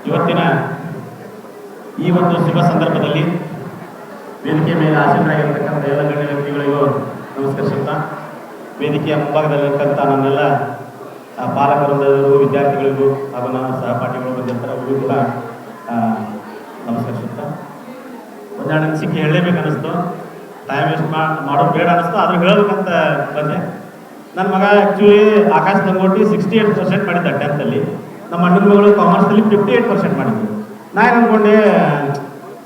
ಇವತ್ತಿನ ಈ ಒಂದು ಶುಭ ಸಂದರ್ಭದಲ್ಲಿ ವೇದಿಕೆ ಮೇಲೆ ಆಸೀನರಾಗಿರ್ತಕ್ಕಂಥ ಎಲ್ಲ ಗಣ್ಯ ವ್ಯಕ್ತಿಗಳಿಗೂ ನಮಸ್ಕರಿಸುತ್ತಾ, ವೇದಿಕೆಯ ಮುಂಭಾಗದಲ್ಲಿರ್ತಕ್ಕಂಥ ನನ್ನೆಲ್ಲ ಪಾಲಕರೊಂದಿಗೂ ವಿದ್ಯಾರ್ಥಿಗಳಿಗೂ ಹಾಗೂ ನನ್ನ ಸಹಪಾಠಿಗಳು ಬಂದಿರ್ತಾರೆ ಅವರಿಗೂ ಕೂಡ ನಮಸ್ಕರಿಸುತ್ತಾ, ಒಂದೆರಡು ಅನಿಸಿಕೆ ಹೇಳಲೇಬೇಕು ಅನ್ನಿಸ್ತು. ಟೈಮ್ ವೇಸ್ಟ್ ಮಾಡೋದು ಬೇಡ ಅನ್ನಿಸ್ತು, ಆದರೂ ಹೇಳಬೇಕಂತ ಬಂದೆ. ನನ್ನ ಮಗ ಆ್ಯಕ್ಚುಲಿ ಆಕಾಶ್ ಗಂಗೋಟಿ 68% ಮಾಡಿದ್ದ 10th. ನಮ್ಮ ಅಣ್ಣನ ಮಗಳು ಕಾಮರ್ಸಲ್ಲಿ 58% ಮಾಡಿದ್ವಿ. ನಾನು ಅಂದ್ಕೊಂಡೆ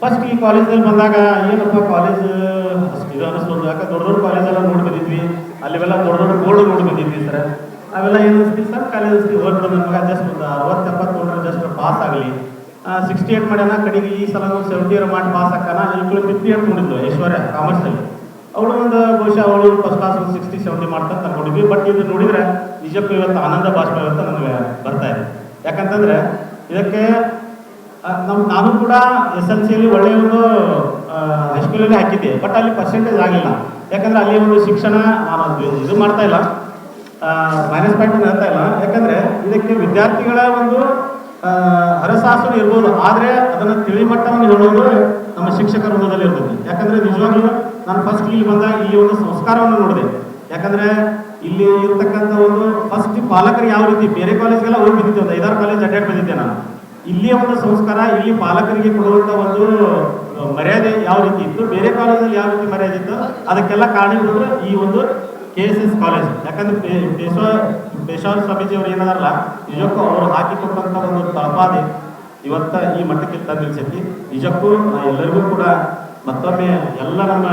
ಫಸ್ಟ್ ಈ ಕಾಲೇಜಲ್ಲಿ ಬಂದಾಗ ಏನಪ್ಪ ಕಾಲೇಜ್ ಅಷ್ಟು ಇದು ಅನ್ನಿಸ್ಬೋದು, ಯಾಕೆ ದೊಡ್ಡ ದೊಡ್ಡ ಕಾಲೇಜೆಲ್ಲ ನೋಡಿ ಬಂದಿದ್ವಿ, ಅಲ್ಲಿವೆಲ್ಲ ದೊಡ್ಡ ದೊಡ್ಡ ಬೋರ್ಡ್ ನೋಡಿ ಬಂದಿದ್ವಿ ಸರ್. ಅವೆಲ್ಲ ಏನು ಅನಿಸ್ತೀವಿ ಸರ್, ಕಾಲೇಜ್ ಅನಿಸ್ತೀವಿ ಹೋಗ್ಬಿಡು ನನ್ನ ಮಗ ಜಸ್ಟ್ ಒಂದು 60-70 ನೋಡ್ರೆ ಜಸ್ಟ್ ಪಾಸ್ ಆಗಲಿ. 68 ಮಾಡ್ಯಾನ, ಕಡೆಗೆ ಈ ಸಲ 70 ಮಾಡಿ ಪಾಸ್ ಹಾಕಾನ. ಇವುಗಳು 58 ನೋಡಿದ್ಲು ಐಶ್ವರ್ಯ ಕಾಮರ್ಸಲ್ಲಿ. ಅವಳು ಒಂದು ಬಹುಶಃ ಅವಳು ಫಸ್ಟ್ ಕ್ಲಾಸ್ ಒಂದು 60-70 ಮಾಡ್ತಾ ನೋಡಿದ್ವಿ. ಬಟ್ ಇದು ನೋಡಿದರೆ ನಿಜಕ್ಕೂ ಇವತ್ತು ಆನಂದ ಭಾಷಣ ಇವತ್ತು ನನಗೆ ಬರ್ತಾ ಇದೆ. ಯಾಕಂತಂದರೆ ಇದಕ್ಕೆ ನಾನು ಕೂಡ SLCಯಲ್ಲಿ ಒಳ್ಳೆಯ ಒಂದು ಹೈಸ್ಕೂಲಲ್ಲಿ ಹಾಕಿದ್ದೆ, ಬಟ್ ಅಲ್ಲಿ ಪರ್ಸೆಂಟೇಜ್ ಆಗಿಲ್ಲ. ಯಾಕಂದರೆ ಅಲ್ಲಿ ಒಂದು ಶಿಕ್ಷಣ ನಾನು ಇದು ಮಾಡ್ತಾ ಇಲ್ಲ, ಮೈನಸ್ ಪಾಯಿಂಟ್ ಹೇಳ್ತಾ ಇಲ್ಲ. ಯಾಕಂದರೆ ಇದಕ್ಕೆ ವಿದ್ಯಾರ್ಥಿಗಳ ಒಂದು ಹರಸಾಸನ ಇರ್ಬೋದು, ಆದರೆ ಅದನ್ನು ತಿಳಿಮಟ್ಟವನ್ನು ಹೇಳೋದು ನಮ್ಮ ಶಿಕ್ಷಕರ ವೃಂದದಲ್ಲಿ ಇರ್ತದೆ. ಯಾಕಂದರೆ ನಿಜವಾಗ್ಲೂ ನಾನು ಫಸ್ಟ್ ಇಲ್ಲಿ ಬಂದಾಗ ಇಲ್ಲಿ ಒಂದು ಸಂಸ್ಕಾರವನ್ನು ನೋಡಿದೆ. ಯಾಕಂದರೆ ಇಲ್ಲಿ ಇರ್ತಕ್ಕಂಥ ಒಂದು ಫಸ್ಟ್ ಪಾಲಕರು ಯಾವ ರೀತಿ, ಬೇರೆ ಕಾಲೇಜ್ಗೆಲ್ಲ ಹೋಗಿ ಬಂದಿದ್ದೆ, ಒಂದು 5-6 ಕಾಲೇಜ್ ಅಡ್ಡಾಡಿ ಬಂದಿದ್ದೆ ನಾನು. ಇಲ್ಲಿಯ ಒಂದು ಸಂಸ್ಕಾರ, ಇಲ್ಲಿ ಪಾಲಕರಿಗೆ ಕೊಡುವಂಥ ಒಂದು ಮರ್ಯಾದೆ ಯಾವ ರೀತಿ ಇತ್ತು, ಬೇರೆ ಕಾಲೇಜಲ್ಲಿ ಯಾವ ರೀತಿ ಮರ್ಯಾದೆ ಇತ್ತು, ಅದಕ್ಕೆಲ್ಲ ಕಾರಣಗಳು ಈ ಒಂದು KSS ಕಾಲೇಜ್. ಯಾಕಂದರೆ ಪೇಶ್ವಾರ್ ಸ್ವಾಮೀಜಿ ಅವರು ಏನದಾರಲ್ಲ, ನಿಜಕ್ಕೂ ಅವರು ಹಾಕಿಕೊಟ್ಟಂಥ ಒಂದು ತಳಪಾದೆ ಇವತ್ತ ಈ ಮಟ್ಟಕ್ಕೆ ತಂದಿಳಿಸೈತಿ. ನಿಜಕ್ಕೂ ಎಲ್ಲರಿಗೂ ಕೂಡ ಮತ್ತೊಮ್ಮೆ ಎಲ್ಲ ನಮ್ಮ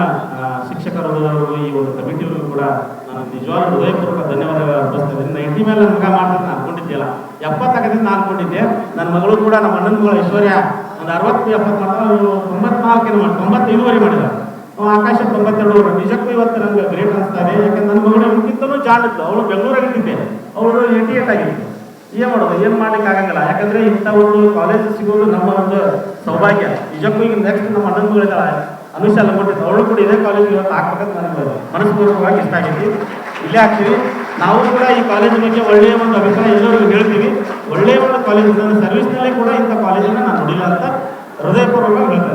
ಶಿಕ್ಷಕರವರು ಈ ಒಂದು ಕಮಿಟಿಯವರು ಕೂಡ ನಾನು ನಿಜವಾದ ಹೃದಯಪೂರ್ವಕ ಧನ್ಯವಾದಗಳು ಅರ್ಪಿಸ್ತಾ ಇದ್ದೀನಿ. 90 ಮೇಲೆ ನನ್ನ ಮಗ ಮಾಡ್ತಾರೆ ನಾನು ಅನ್ಕೊಂಡಿದ್ದೆಲ್ಲ, 70 ಆಗದಿಂದ ನಾನು ಅನ್ಕೊಂಡಿದ್ದೆ. ನನ್ನ ಮಗಳು ಕೂಡ ನಮ್ಮ ಅಣ್ಣನ ಮಗಳು ಐಶ್ವರ್ಯ ಒಂದು 60-70 ಮಾಡ್ತಾರೆ, 95 ಮಾಡಿದ್ದಾರೆ. ಆಕಾಶ 92. ನಿಜಕ್ಕೂ ಇವತ್ತು ನನಗೆ ಗ್ರೇಟ್ ಅನಿಸ್ತಾ ಇದೆ. ಯಾಕಂದ್ರೆ ನನ್ನ ಮಗಳು ನಮಗಿಂತಲೂ ಜಾಣಿದ್ಲು, ಅವಳು ಬೆಂಗಳೂರಾಗಿದ್ದೆ, ಅವಳು 88 ಆಗಿತ್ತು. ಏನು ಮಾಡೋದು, ಏನು ಮಾಡ್ಲಿಕ್ಕೆ ಆಗಂಗಿಲ್ಲ. ಯಾಕಂದರೆ ಇಂಥ ಒಂದು ಕಾಲೇಜ್ ಸಿಗೋದು ನಮ್ಮ ಒಂದು ಸೌಭಾಗ್ಯ. ನಿಜಕ್ಕೂ ಈಗ ನೆಕ್ಸ್ಟ್ ನಮ್ಮ ಅಣ್ಣನ ಮಗಳಿದ್ದಾಳೆ ಅನುಷಾ ಲಂಗೋಟಿ, ಅವಳು ಕೂಡ ಇದೇ ಕಾಲೇಜ್ ಇವತ್ತು ಹಾಕ್ಬೇಕಂತ ನನಗೆ ಮನಸ್ಪೂರ್ವಕವಾಗಿ ಇಷ್ಟ ಆಗೈತಿ. ಇಲ್ಲೇ ಆಗ್ತೀವಿ ನಾವು ಕೂಡ. ಈ ಕಾಲೇಜ್ ಬಗ್ಗೆ ಒಳ್ಳೆಯ ಒಂದು ಅಭಿಪ್ರಾಯ ಎಲ್ಲರಿಗೂ ಹೇಳ್ತೀವಿ. ಒಳ್ಳೆಯ ಒಂದು ಕಾಲೇಜ್ ಸರ್ವಿಸ್ನಲ್ಲೇ ಕೂಡ ಇಂಥ ಕಾಲೇಜನ್ನು ನಾನು ನೋಡಿಲ್ಲ ಅಂತ ಹೃದಯಪೂರ್ವಕವಾಗಿ ಹೇಳ್ತೀನಿ.